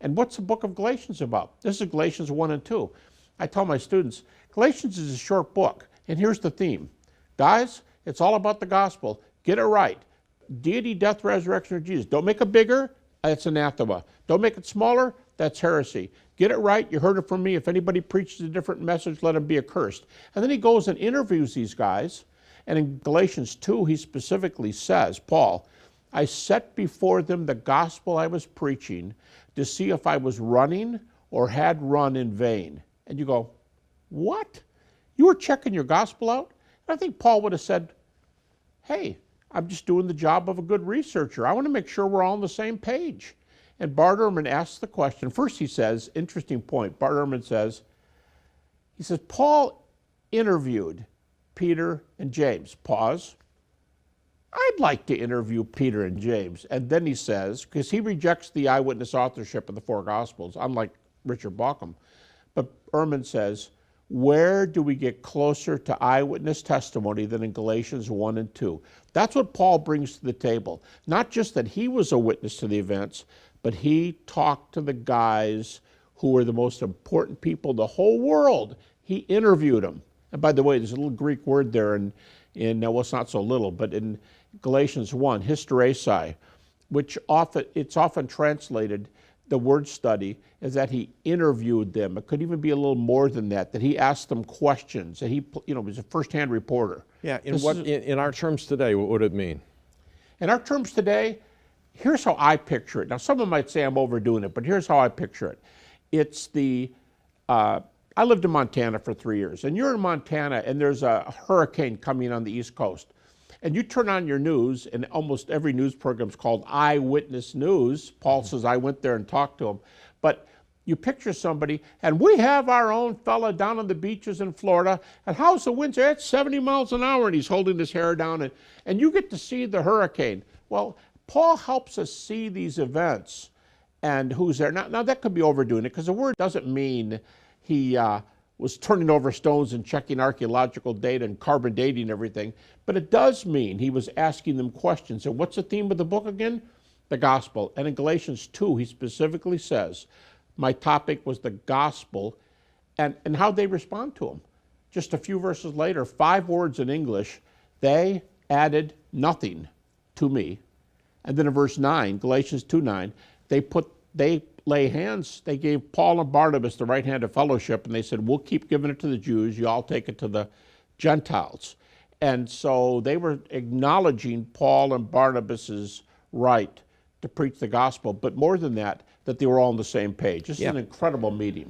And what's the book of Galatians about? This is Galatians 1 and 2. I tell my students, Galatians is a short book, and here's the theme. Guys, it's all about the gospel. Get it right. Deity, death, resurrection of Jesus. Don't make it bigger, that's anathema. Don't make it smaller, that's heresy. Get it right, you heard it from me. If anybody preaches a different message, let him be accursed. And then he goes and interviews these guys, and in Galatians 2, he specifically says, Paul, I set before them the gospel I was preaching to see if I was running or had run in vain. And you go, what? You were checking your gospel out? And I think Paul would have said, hey, I'm just doing the job of a good researcher. I want to make sure we're all on the same page. And Bart Ehrman asks the question. First he says, interesting point, Bart Ehrman says, Paul interviewed Peter and James. Pause. I'd like to interview Peter and James. And then he says, because he rejects the eyewitness authorship of the four Gospels, unlike Richard Bauckham. But Ehrman says, where do we get closer to eyewitness testimony than in Galatians 1 and 2? That's what Paul brings to the table. Not just that he was a witness to the events, but he talked to the guys who were the most important people in the whole world. He interviewed them. And by the way, there's a little Greek word there in well, it's not so little, but in Galatians 1, hysteresis, which it's often translated, the word study, is that he interviewed them. It could even be a little more than that he asked them questions, that he was a first-hand reporter. Yeah, in our terms today, what would it mean? In our terms today, here's how I picture it. Now, someone might say I'm overdoing it, but here's how I picture it. It's I lived in Montana for 3 years, and you're in Montana, and there's a hurricane coming on the East Coast. And you turn on your news, and almost every news program is called Eyewitness News. Paul says, I went there and talked to him. But you picture somebody, and we have our own fella down on the beaches in Florida, and how's the winds? It's 70 miles an hour, and he's holding his hair down, and you get to see the hurricane. Well, Paul helps us see these events and who's there. Now that could be overdoing it, because the word doesn't mean he was turning over stones and checking archaeological data and carbon dating everything, but it does mean he was asking them questions. And what's the theme of the book again? The gospel. And in Galatians 2, he specifically says, my topic was the gospel and how they respond to him. Just a few verses later, 5 words in English, they added nothing to me. And then in verse 9, Galatians 2:9, they lay hands, they gave Paul and Barnabas the right hand of fellowship, and they said, we'll keep giving it to the Jews, you all take it to the Gentiles. And so they were acknowledging Paul and Barnabas's right to preach the gospel, but more than that they were all on the same page. This is an incredible meeting.